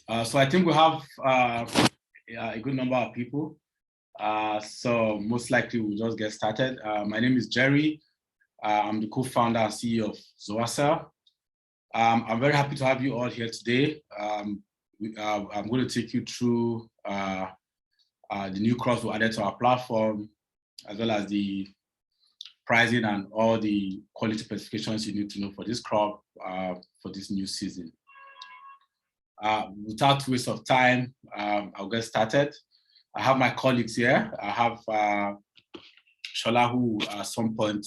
So I think we have a good number of people. So most likely we'll just get started. My name is Jerry. I'm the co-founder and CEO of Zowasel. I'm very happy to have you all here today. I'm going to take you through the new crops we added to our platform, as well as the pricing and all the quality specifications you need to know for this crop for this new season. Without waste of time, I'll get started. I have my colleagues here. I have Shola, who at some point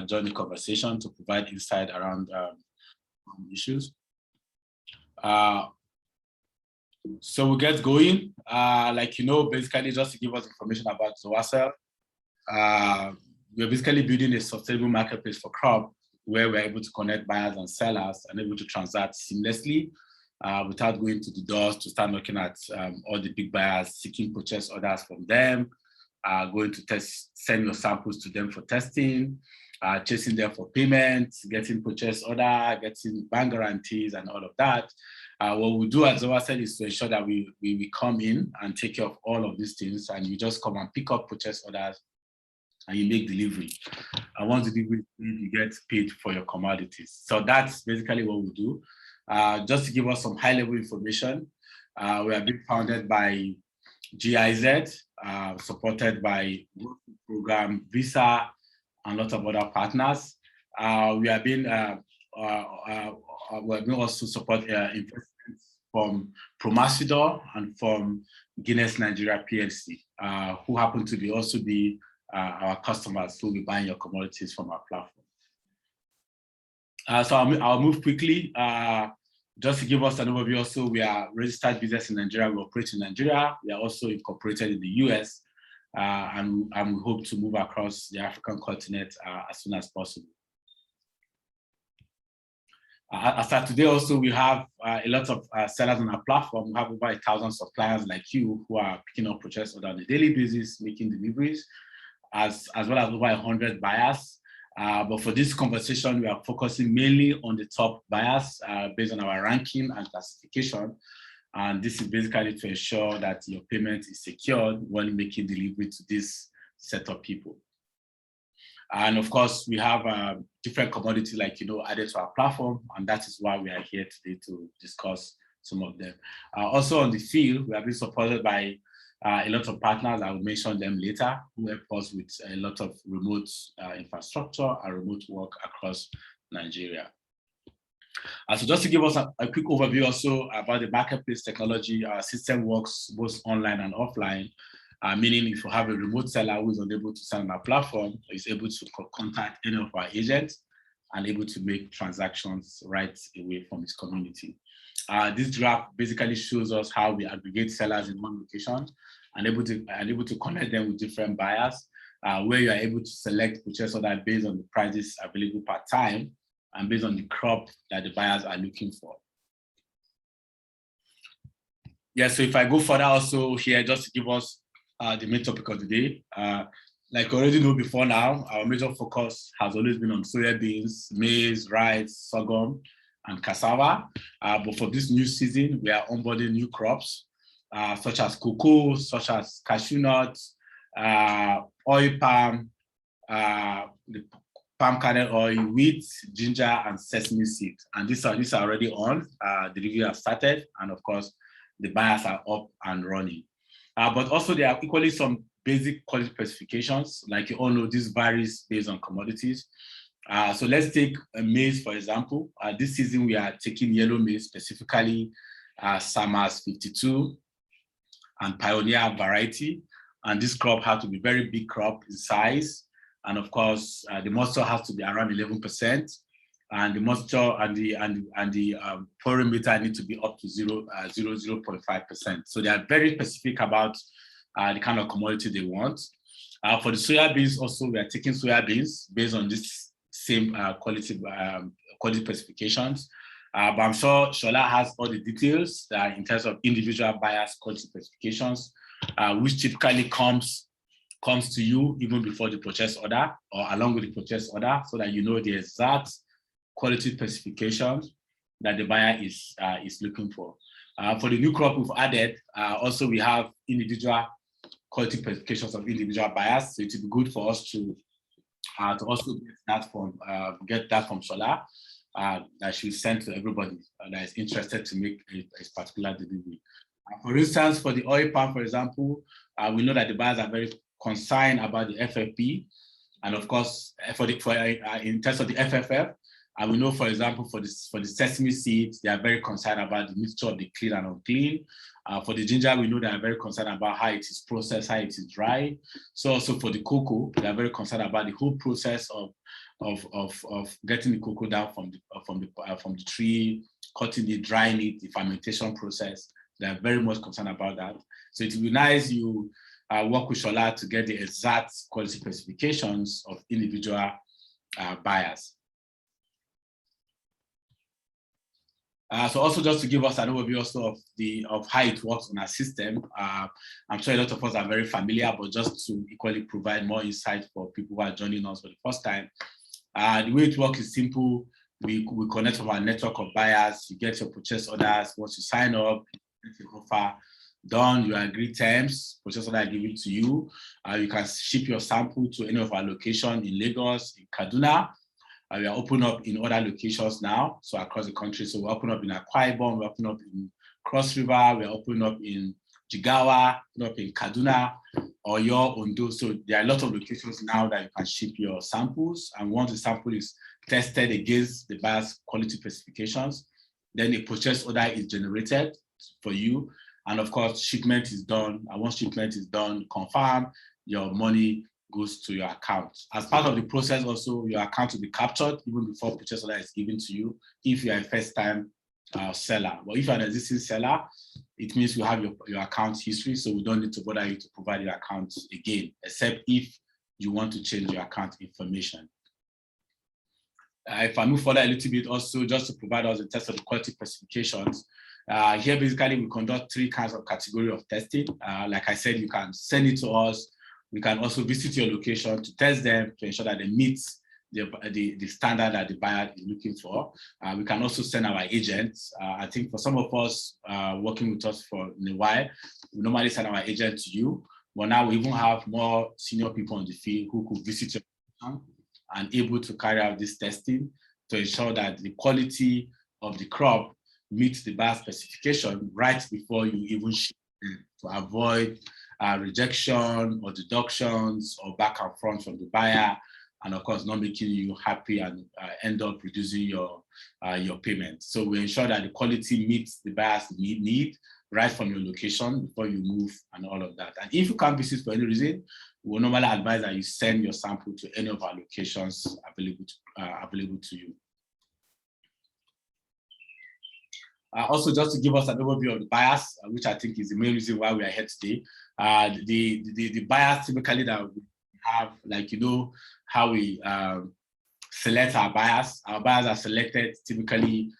joined the conversation to provide insight around issues. So we'll get going. Basically just to give us information about Zowasel. We're basically building a sustainable marketplace for crop where we're able to connect buyers and sellers and able to transact seamlessly without going to the doors to start looking at all the big buyers, seeking purchase orders from them, going to send your samples to them for testing, chasing them for payment, getting purchase order, getting bank guarantees and all of that. What we do at Zowasel is to ensure that we come in and take care of all of these things, and you just come and pick up purchase orders and you make delivery. And once the delivery is paid, you get paid for your commodities. So that's basically what we do. Just to give us some high-level information, we have been founded by GIZ, supported by program Visa and lots of other partners. We have been also support investments from Promasidor and from Guinness Nigeria PLC, who happen to be also be our customers who will be buying your commodities from our platform. So I'll move quickly. Just to give us an overview, also, we are registered business in Nigeria. We operate in Nigeria. We are also incorporated in the US, and we hope to move across the African continent as soon as possible. As of today, also, we have a lot of sellers on our platform. We have over 1,000 suppliers like you who are picking up purchase orders on a daily basis, making deliveries, as well as over 100 buyers. But for this conversation, we are focusing mainly on the top buyers based on our ranking and classification. And this is basically to ensure that your payment is secured when making delivery to this set of people. And of course, we have different commodities added to our platform, and that is why we are here today to discuss some of them. Also on the field, we have been supported by a lot of partners. I will mention them later, who help us with a lot of remote infrastructure and remote work across Nigeria. So just to give us a quick overview also about the marketplace technology, our system works both online and offline, meaning if you have a remote seller who is unable to sell on our platform, is able to contact any of our agents and able to make transactions right away from his community. This graph basically shows us how we aggregate sellers in one location and able to connect them with different buyers, where you are able to select purchase order based on the prices available per time and based on the crop that the buyers are looking for. Yeah, so if I go further also here, just to give us the main topic of the day. Like you already know before now, our major focus has always been on soybeans, maize, rice, sorghum, and cassava. But for this new season, we are onboarding new crops, such as cocoa, such as cashew nuts, oil palm, the palm kernel oil, wheat, ginger, and sesame seeds. And these are already on. Delivery has started, and of course, the buyers are up and running. But also there are equally some basic quality specifications. Like you all know, this varies based on commodities. So let's take maize, for example. This season, we are taking yellow maize, specifically Samas 52 and Pioneer variety. And this crop has to be very big crop in size. And of course, the moisture has to be around 11%. And the moisture and the pouring meter need to be up to 0.5%. So they are very specific about the kind of commodity they want. For the soybeans, also, we are taking soybeans based on this same quality specifications. But I'm sure Shola has all the details in terms of individual buyers' quality specifications, which typically comes to you even before the purchase order or along with the purchase order, so that you know the exact quality specifications that the buyer is looking for. For the new crop we've added, also we have individual quality specifications of individual buyers. So it would be good for us to also get that from Shola that she sent to everybody that is interested to make a particular delivery. For instance, for the oil palm, for example, we know that the buyers are very concerned about the FFP, and of course, in terms of the FFF, and we know, for example, for the sesame seeds, they are very concerned about the mixture of the clean and unclean. For the ginger, we know they are very concerned about how it is processed, how it is dried. So also for the cocoa, they are very concerned about the whole process of getting the cocoa down from the tree, cutting it, drying it, the fermentation process. They are very much concerned about that. So it would be nice you work with Shola to get the exact quality specifications of individual buyers. So also just to give us an overview also of how it works on our system, I'm sure a lot of us are very familiar, but just to equally provide more insight for people who are joining us for the first time. The way it works is simple. We connect from our network of buyers. You get your purchase orders. Once you sign up, you get your offer done, you agree terms, purchase order given to you. You can ship your sample to any of our locations in Lagos, in Kaduna. We are open up in other locations now, so across the country. So we're open up in Akwa Ibom, we're open up in Cross River, we're open up in Jigawa, open up in Kaduna, Oyo, Ondo. So there are a lot of locations now that you can ship your samples. And once the sample is tested against the buyer's quality specifications, then a purchase order is generated for you. And of course, shipment is done. And once shipment is done, confirm, your money goes to your account. As part of the process also, your account will be captured even before purchase order is given to you if you are a first-time seller. But if you are an existing seller, it means you have your account history, so we don't need to bother you to provide your account again, except if you want to change your account information. If I move further a little bit also, just to provide us in terms of the quality specifications, here basically we conduct 3 kinds of category of testing. Like I said, you can send it to us. We can also visit your location to test them to ensure that they meet the standard that the buyer is looking for. We can also send our agents. I think for some of us working with us for a while, we normally send our agent to you, but now we even have more senior people on the field who could visit your location and able to carry out this testing to ensure that the quality of the crop meets the buyer specification right before you even ship it, to avoid rejection or deductions or back and front from the buyer, and of course not making you happy and end up reducing your payment. So we ensure that the quality meets the buyer's need right from your location before you move and all of that. And if you can't visit for any reason, we will normally advise that you send your sample to any of our locations available to you. Also, just to give us an overview of the buyers, which I think is the main reason why we are here today. The buyers typically that we have, like, you know, how we select our buyers. Our buyers are selected typically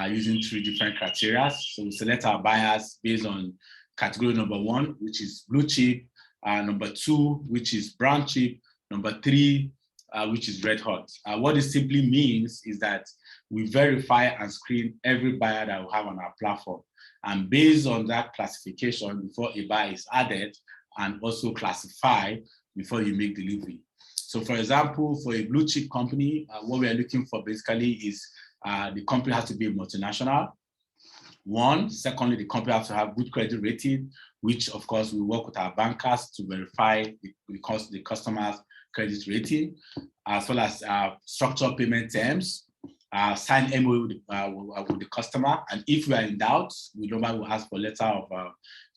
using 3 different criteria. So we select our buyers based on category number 1, which is blue chip, number 2, which is brown chip, number 3, which is red hot. What this simply means is that we verify and screen every buyer that we have on our platform. And based on that classification, before a buyer is added, and also classify before you make delivery. So for example, for a blue chip company, what we are looking for basically is the company has to be a multinational. 1, secondly, the company has to have good credit rating, which of course we work with our bankers to verify the customer's credit rating, as well as structured payment terms, sign MOU with the customer. And if we are in doubt, we normally will ask for letter of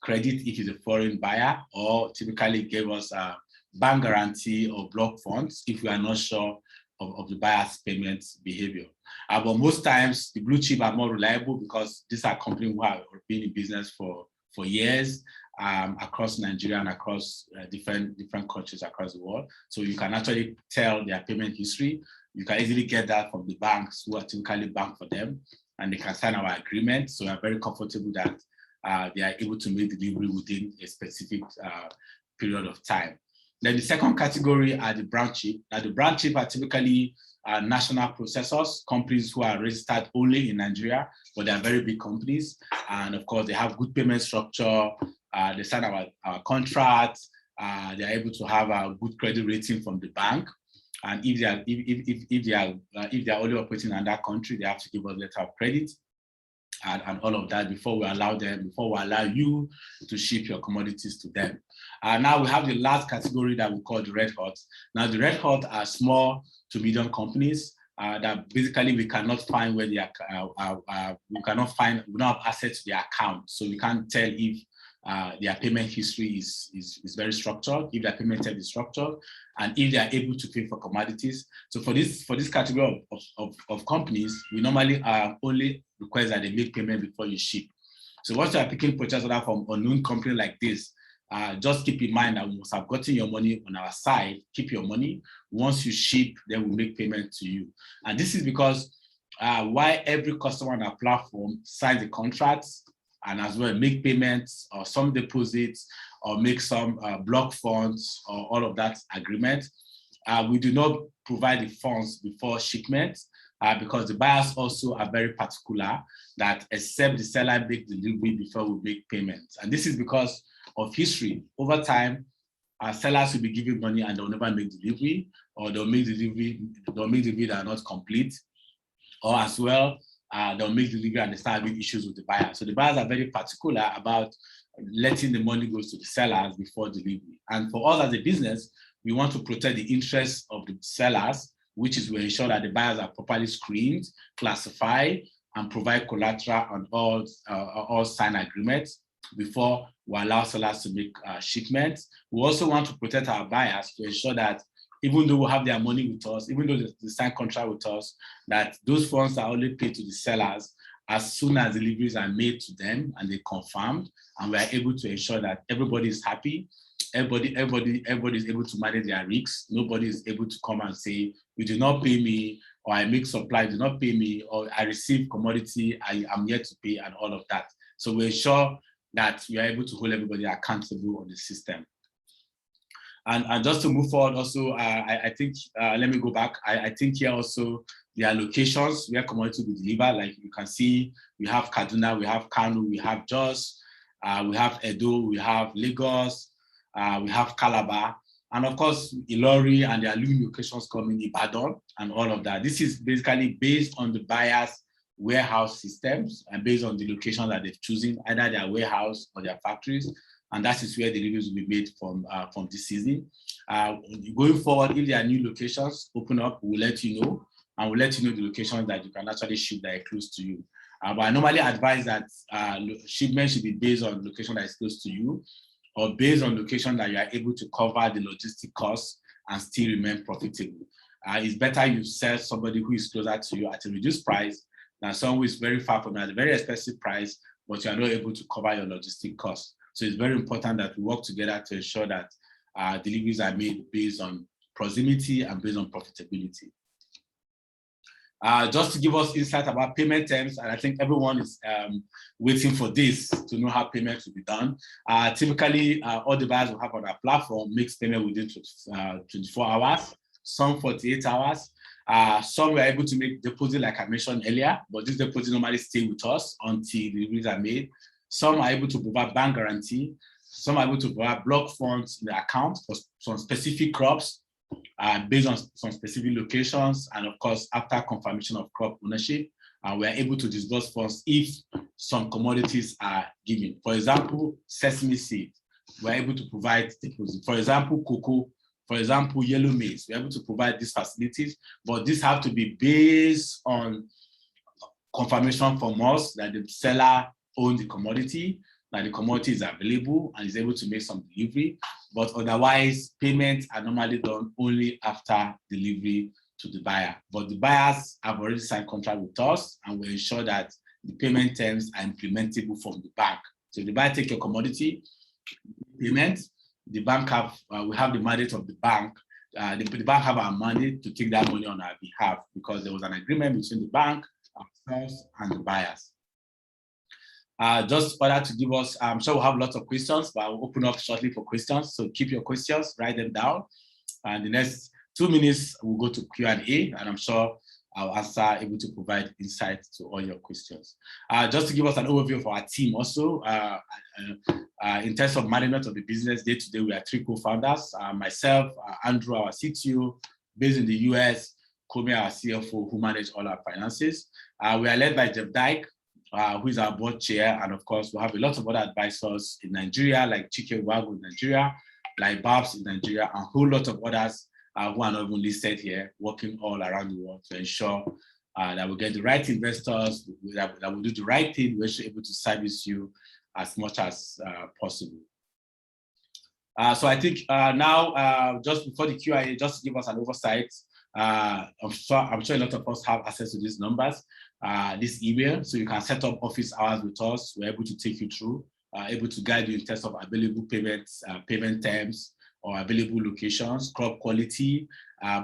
credit if it's a foreign buyer, or typically give us a bank guarantee or block funds if we are not sure of the buyer's payment behavior. But most times the blue chip are more reliable because these are companies who have been in business for years across Nigeria and across different countries across the world. So you can actually tell their payment history. You can easily get that from the banks who are typically bank for them, and they can sign our agreement. So we are very comfortable that they are able to make delivery within a specific period of time. Then the second category are the brown chip. Now the brown chip are typically national processors, companies who are registered only in Nigeria, but they are very big companies. And of course, they have good payment structure. They sign our contracts. They are able to have a good credit rating from the bank. And if they are only operating in that country, they have to give us a letter of credit and all of that before we allow you to ship your commodities to them. Now we have the last category that we call the red hot. Now the red hot are small to medium companies that basically we cannot find where they are, we don't have access to their account. So we can't tell if their payment history is very structured, if their payment term is structured, and if they are able to pay for commodities. So for this category of companies, we normally only request that they make payment before you ship. So once you are picking purchase order from an unknown company like this, just keep in mind that we must have gotten your money on our side. Keep your money. Once you ship, then we make payment to you. And this is because why every customer on our platform signs the contracts and as well make payments or some deposits or make some block funds or all of that agreement. We do not provide the funds before shipment because the buyers also are very particular that except the seller make delivery before we make payments. And this is because of history. Over time, sellers will be giving money and they'll never make delivery, or they'll make delivery that are not complete, or as well, they'll make delivery and they start having issues with the buyer. So the buyers are very particular about letting the money go to the sellers before delivery. And for us as a business, we want to protect the interests of the sellers, which is we ensure that the buyers are properly screened, classified, and provide collateral on all signed agreements before we allow sellers to make shipments. We also want to protect our buyers to ensure that even though we have their money with us, even though they sign contract with us, that those funds are only paid to the sellers as soon as deliveries are made to them and they confirmed, and we are able to ensure that everybody is happy. Everybody is able to manage their risks. Nobody is able to come and say, you do not pay me, or I make supply, do not pay me, or I receive commodity, I am yet to pay, and all of that. So we ensure that we are able to hold everybody accountable on the system. And just to move forward also, I think, let me go back. I think here also, there are locations where commodity will deliver. Like you can see, we have Kaduna, we have Kano, we have Jos, we have Edo, we have Lagos, we have Calabar, and of course, Ilori, and there are new locations coming, Ibadan, and all of that. This is basically based on the buyer's warehouse systems and based on the location that they've chosen, either their warehouse or their factories. And that is where deliveries will be made from this season. Going forward, if there are new locations open up, we'll let you know, and we'll let you know the locations that you can actually ship that are close to you. But I normally advise that shipment should be based on location that is close to you, or based on location that you are able to cover the logistic costs and still remain profitable. It's better you sell somebody who is closer to you at a reduced price than someone who is very far from you at a very expensive price, but you are not able to cover your logistic costs. So it's very important that we work together to ensure that deliveries are made based on proximity and based on profitability. Just to give us insight about payment terms, and I think everyone is waiting for this to know how payments will be done. Typically, all the buyers we have on our platform makes payment within 24 hours, some 48 hours. Some were able to make deposit like I mentioned earlier, but this deposit normally stay with us until deliveries are made. Some are able to provide bank guarantee. Some are able to provide block funds in the account for some specific crops based on some specific locations. And of course, after confirmation of crop ownership, we are able to disburse funds if some commodities are given. For example, sesame seed, we're able to provide deposit. For example, cocoa, for example, yellow maize, we're able to provide these facilities, but these have to be based on confirmation from us that the seller owns the commodity, that the commodity is available and is able to make some delivery. But otherwise, payments are normally done only after delivery to the buyer. But the buyers have already signed contract with us, and we ensure that the payment terms are implementable from the bank. So if the buyer take your commodity payment, the bank we have the mandate of the bank. The bank have our mandate to take that money on our behalf because there was an agreement between the bank, ourselves, and the buyers. Just order to give us, I'm sure we'll have lots of questions, but I'll open up shortly for questions. So keep your questions, write them down. And the next 2 minutes, we'll go to Q&A, and I'm sure I'll answer, able to provide insight to all your questions. Just to give us an overview of our team also, in terms of management of the business day-to-day, we are 3 co-founders, myself, Andrew, our CTO, based in the US, Komi, our CFO, who manage all our finances. We are led by Jeff Dyke, who is our board chair, and of course, we have a lot of other advisors in Nigeria, like Chike Wago in Nigeria, like Babs in Nigeria, and a whole lot of others who are not even listed here, working all around the world to ensure that we get the right investors, that will do the right thing, we're able to service you as much as possible. So I think now, just before the Q&A, just to give us an oversight, I'm sure a lot of us have access to these numbers, this email, so you can set up office hours with us. We're able to take you through, able to guide you in terms of available payments, payment terms, or available locations, crop quality,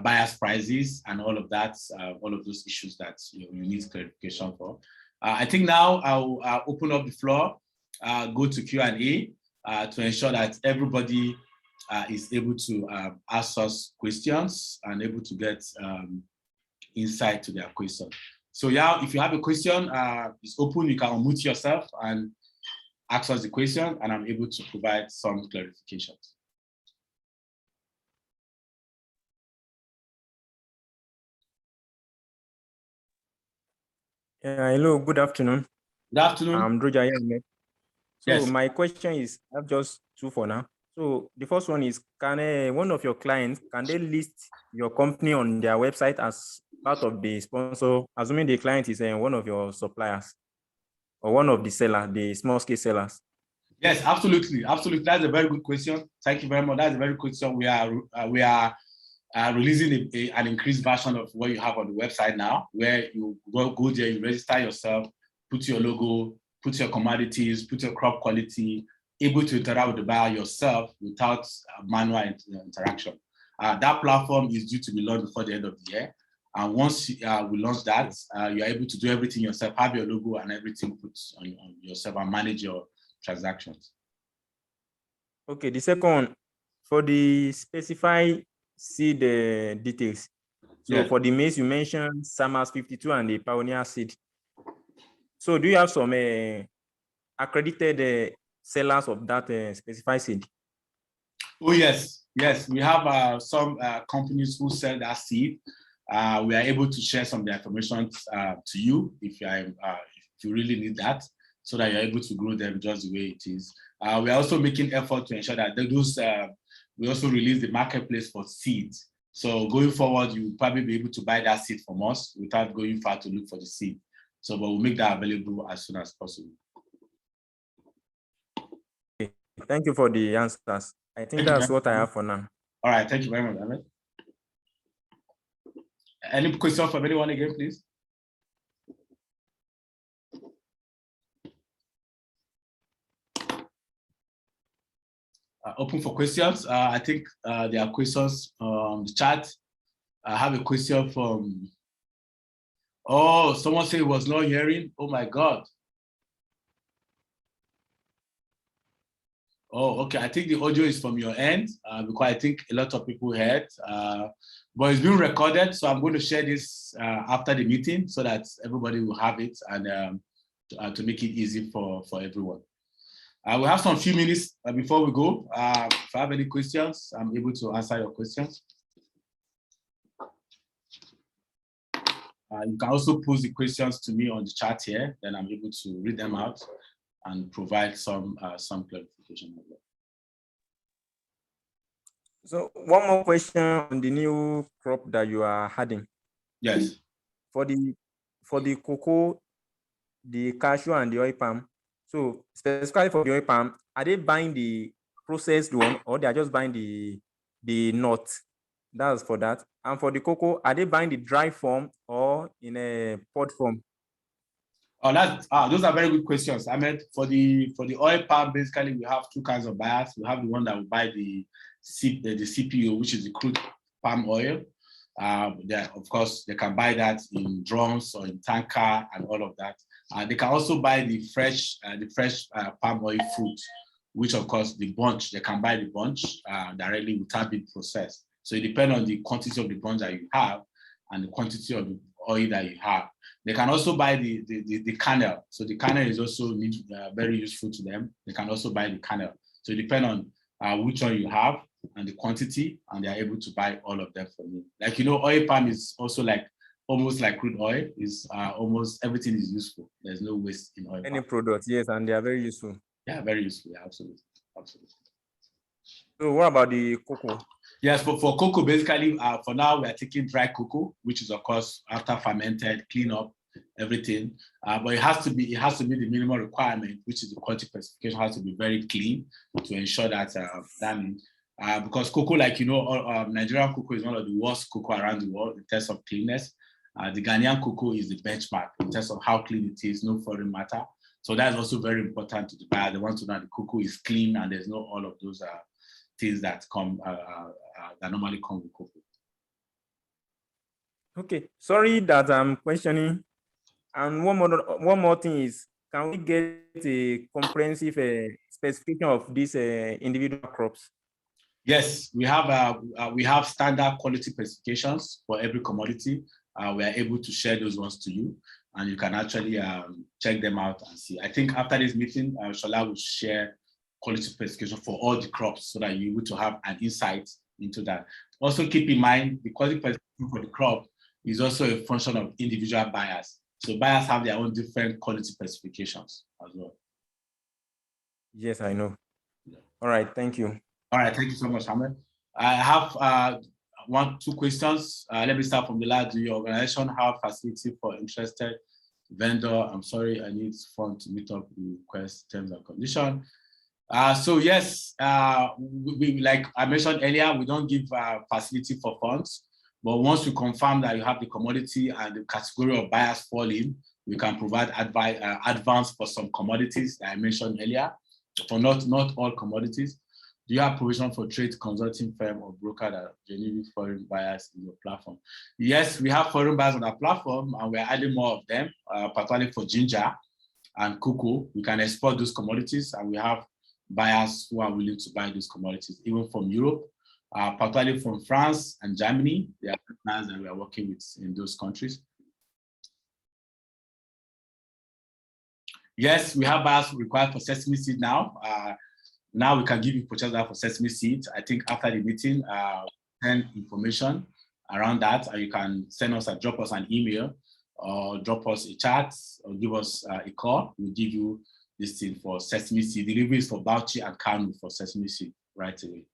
buyers prices, and all of that, all of those issues that you need clarification for. I think now I'll open up the floor, go to Q&A to ensure that everybody is able to ask us questions and able to get insight to their question. So yeah, if you have a question, it's open, you can unmute yourself and ask us the question, and I'm able to provide some clarifications. Hello, good afternoon. Good afternoon. I'm Droja. So yes. My question is, I have just 2 for now. So the first one is, can one of your clients, can they list your company on their website as part of the sponsor, assuming the client is one of your suppliers or one of the sellers, the small scale sellers? Yes, absolutely. Absolutely. That's a very good question. Thank you very much. That's a very good question. We are releasing an increased version of what you have on the website now, where you go there, you register yourself, put your logo, put your commodities, put your crop quality, able to interact with the buyer yourself without manual interaction. That platform is due to be launched before the end of the year. And once we launch that, you're able to do everything yourself, have your logo and everything put on yourself and manage your transactions. Okay, the second one, for the specify seed details. So for the maize, you mentioned Samas 52 and the Pioneer seed. So do you have some accredited sellers of that specified seed? Oh, yes. Yes, we have some companies who sell that seed. We are able to share some of the information to you if you really need that, so that you're able to grow them just the way it is. We are also making effort to ensure that we also release the marketplace for seeds. So going forward, you'll probably be able to buy that seed from us without going far to look for the seed. So, but we'll make that available as soon as possible. Okay. Thank you for the answers. I think that's what I have for now. All right, thank you very much, Ahmed. Any questions from anyone again, please? Open for questions. I think there are questions on the chat. I have a question from, oh, someone said it was not hearing. Oh my God. Oh, okay. I think the audio is from your end because I think a lot of people heard, but it's being recorded. So I'm going to share this after the meeting so that everybody will have it and to make it easy for everyone. We have some few minutes before we go. If I have any questions, I'm able to answer your questions. You can also post the questions to me on the chat here, then I'm able to read them out and provide some clarification. So one more question on the new crop that you are adding. Yes. For the cocoa, the cashew and the oil palm. So specifically for the oil palm, are they buying the processed one or they are just buying the nut? That's for that. And for the cocoa, are they buying the dry form or in a pod form? Oh, those are very good questions. I mean, for the oil palm, basically we have 2 kinds of buyers. We have the one that will buy the CPO, which is the crude palm oil. Of course, they can buy that in drums or in tanker and all of that. They can also buy the fresh palm oil fruit, which of course the bunch, they can buy the bunch directly without being processed. So it depends on the quantity of the bunch that you have and the quantity of the oil that you have. They can also buy the kernel. So the kernel is also very useful to them. They can also buy the kernel. So it depends on which one you have and the quantity, and they are able to buy all of them from you. Like, oil palm is also like almost like crude oil. Is almost everything is useful. There's no waste in oil palm. Any products, yes, and they are very useful. Yeah, very useful. Yeah, absolutely. So what about the cocoa? Yes, but for cocoa, basically, for now, we are taking dry cocoa, which is, of course, after fermented, clean up everything. But it has to be the minimum requirement, which is the quality specification has to be very clean to ensure that because cocoa, like, Nigerian cocoa is one of the worst cocoa around the world in terms of cleanness. The Ghanaian cocoa is the benchmark in terms of how clean it is, no foreign matter. So that's also very important to the buyer. They want to know that the cocoa is clean and there's no all of those things that come that normally come with cocoa. Okay, sorry that I'm questioning. And one more thing is, can we get a comprehensive specification of these individual crops? Yes, we have standard quality specifications for every commodity. We are able to share those ones to you, and you can actually check them out and see. I think after this meeting, Shola will share quality specification for all the crops so that you're able to have an insight into that. Also keep in mind, the quality specification for the crop is also a function of individual buyers. So buyers have their own different quality specifications as well. Yes, I know. Yeah. All right, thank you. All right, thank you so much, Ahmed. I have 2 questions. Let me start from the last. Do your organization have facility for interested vendor? I'm sorry, I need fund to meet up the request terms and conditions. So yes, we like I mentioned earlier, we don't give facility for funds, but once we confirm that you have the commodity and the category of buyers fall in, we can provide advance for some commodities that I mentioned earlier, for not all commodities. Do you have provision for trade consulting firm or broker that genuinely foreign buyers in your platform? Yes, we have foreign buyers on our platform, and we're adding more of them, particularly for ginger and cocoa. We can export those commodities, and we have buyers who are willing to buy those commodities, even from Europe, particularly from France and Germany. There are partners that we are working with in those countries. Yes, we have buyers required for sesame seed now. Now we can give you purchase order for sesame seeds. I think after the meeting, send information around that, and you can drop us an email or drop us a chat or give us a call. We'll give you this thing for sesame seed. Delivery is for Bauchi and Kanu for sesame seed right away.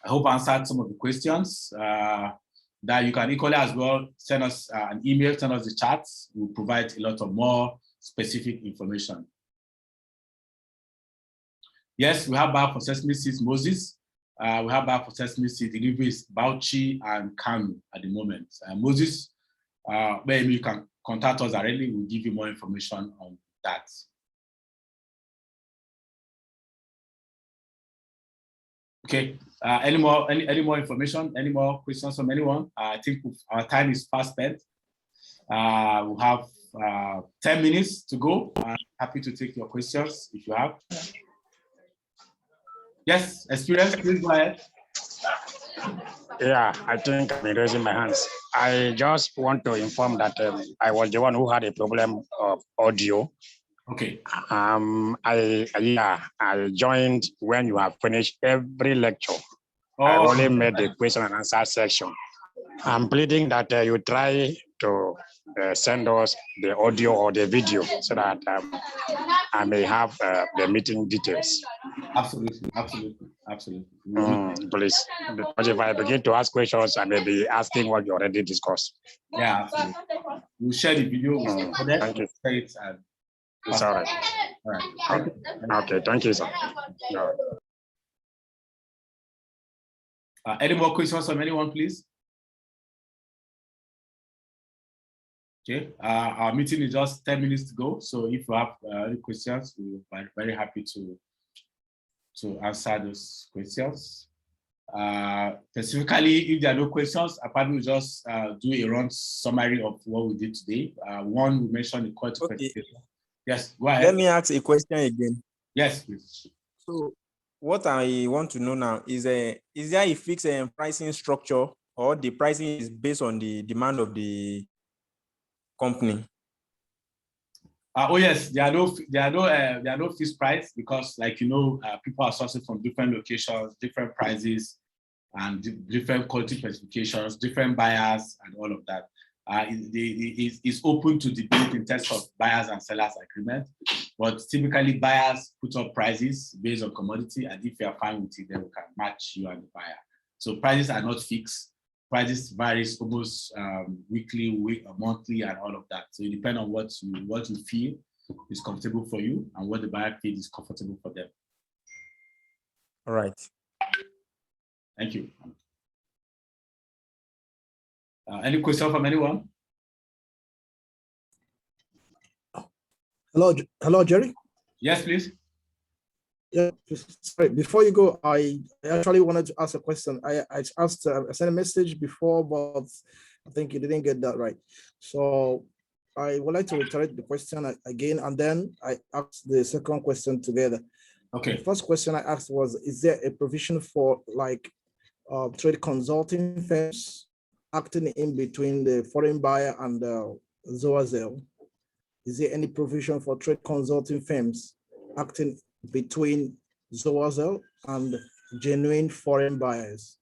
I hope I answered some of the questions. That you can equally as well send us an email, send us the chats. We'll provide a lot of more specific information. Yes, we have buyer for sesame seeds, Moses. We have buyer for sesame seed deliveries, Bauchi and Kanu at the moment. Moses, maybe you can contact us directly. We'll give you more information on that. Okay. Any more information? Any more questions from anyone? I think our time is fast spent. We'll have 10 minutes to go. I'm happy to take your questions if you have. Yes, experience, please go ahead. Yeah, I think I'm raising my hands. I just want to inform that I was the one who had a problem of audio. Okay. I joined when you have finished every lecture. Oh. I only made the question and answer section. I'm pleading that you try to send us the audio or the video so that I may have the meeting details. Absolutely. Please, because if I begin to ask questions, I may be asking what you already discussed. Yeah, absolutely. We'll share the video. Thank you. It's all right. All right. Okay, thank you, sir. No. Any more questions from anyone, please? Okay, our meeting is just 10 minutes to go. So if you have any questions, we'll be very happy to answer those questions. Specifically, if there are no questions, I probably will just do a run summary of what we did today. One, we mentioned the quality specification. Yes, go ahead. Let me ask a question again. Yes, please. So what I want to know now is there a fixed pricing structure, or the pricing is based on the demand of the company? Oh yes, there are no fixed price, because, like, people are sourcing from different locations, different prices, and different quality specifications, different buyers, and all of that. It's open to debate in terms of buyers and sellers agreement, but typically buyers put up prices based on commodity, and if you are fine with it, then we can match you and the buyer. So prices are not fixed. Prices varies almost weekly, monthly, and all of that. So it depends on what you feel is comfortable for you and what the buyer feels is comfortable for them. All right. Thank you. Any question from anyone? Hello, Jerry. Yes, please. Yeah, sorry. Before you go, I actually wanted to ask a question. I asked, I sent a message before, but I think you didn't get that right. So I would like to reiterate the question again, and then I asked the second question together. Okay. The first question I asked was, is there a provision for trade consulting firms acting in between the foreign buyer and Zowasel? Is there any provision for trade consulting firms acting between Zowasel and genuine foreign buyers?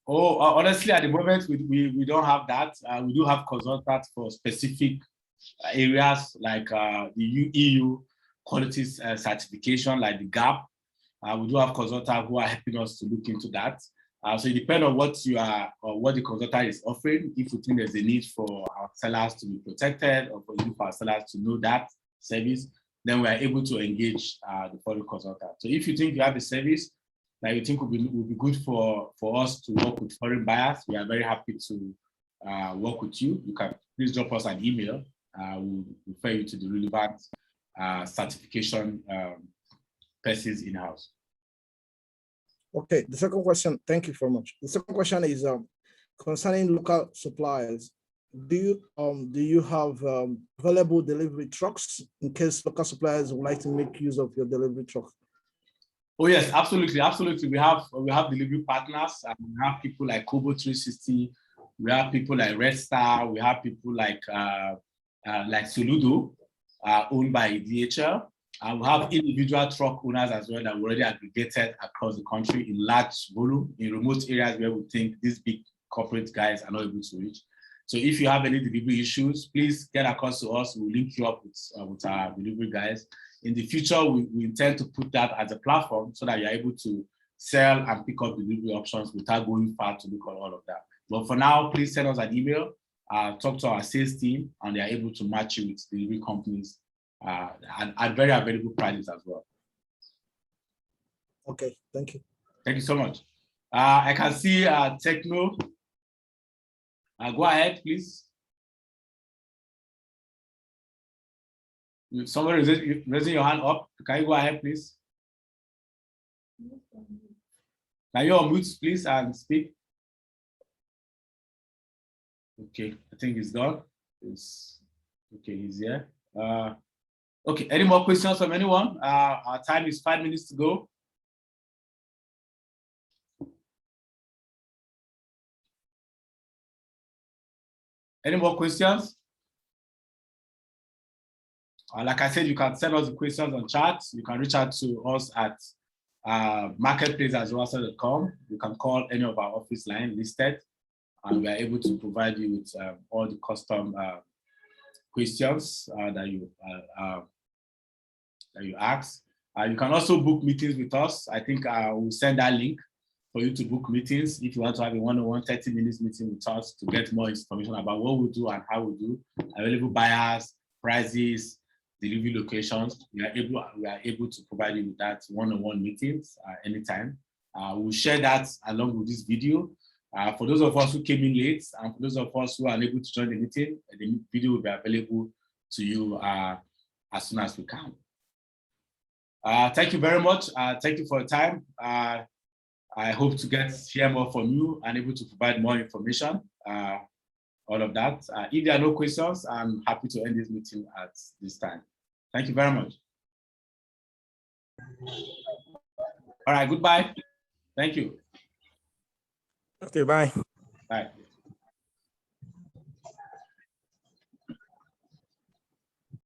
Oh, honestly, at the moment, we don't have that. We do have consultants for specific areas, like the EU quality certification, like the GAP. We do have consultants who are helping us to look into that. So it depends on what you are, or what the consultant is offering. If you think there's a need for our sellers to be protected, or for our sellers to know that service, then we are able to engage the foreign consultant. So if you think you have a service that you think would be good for us to work with foreign buyers, we are very happy to work with you. You can please drop us an email. We'll refer you to the relevant certification persons in-house. Okay, the second question, thank you very much. The second question is concerning local suppliers. Do you have available delivery trucks in case local suppliers would like to make use of your delivery truck? Oh yes, absolutely, absolutely. We have delivery partners, and we have people like Kobo 360. We have people like Red Star. We have people like Soludo, owned by DHL. And we have individual truck owners as well that we already aggregated across the country in large volume, in remote areas where we think these big corporate guys are not able to reach. So if you have any delivery issues, please get across to us. We'll link you up with our delivery guys. In the future, we intend to put that as a platform so that you're able to sell and pick up delivery options without going far to look at all of that. But for now, please send us an email, talk to our sales team, and they're able to match you with delivery companies at very available prices as well. Okay, thank you. Thank you so much. I can see Techno. Go ahead, please. If somebody is raising your hand up, can you go ahead, please? Can you unmute, please, and speak? Okay, I think he's gone. Okay, he's here. Okay, any more questions from anyone? Our time is 5 minutes to go. Any more questions? Like I said, you can send us the questions on chat. You can reach out to us at marketplace@zowasel.com. You can call any of our office line listed, and we are able to provide you with all the custom questions that you ask. You can also book meetings with us. I think we'll send that link for you to book meetings if you want to have a one-on-one 30 minutes meeting with us to get more information about what we do and how we do, available buyers, prices, delivery locations. We are able to provide you with that one-on-one meetings anytime. We'll share that along with this video. For those of us who came in late, and for those of us who are unable to join the meeting, the video will be available to you as soon as we can. Thank you very much. Thank you for your time. I hope to hear more from you and able to provide more information, all of that. If there are no questions, I'm happy to end this meeting at this time. Thank you very much. All right, goodbye. Thank you. Okay, bye. Bye.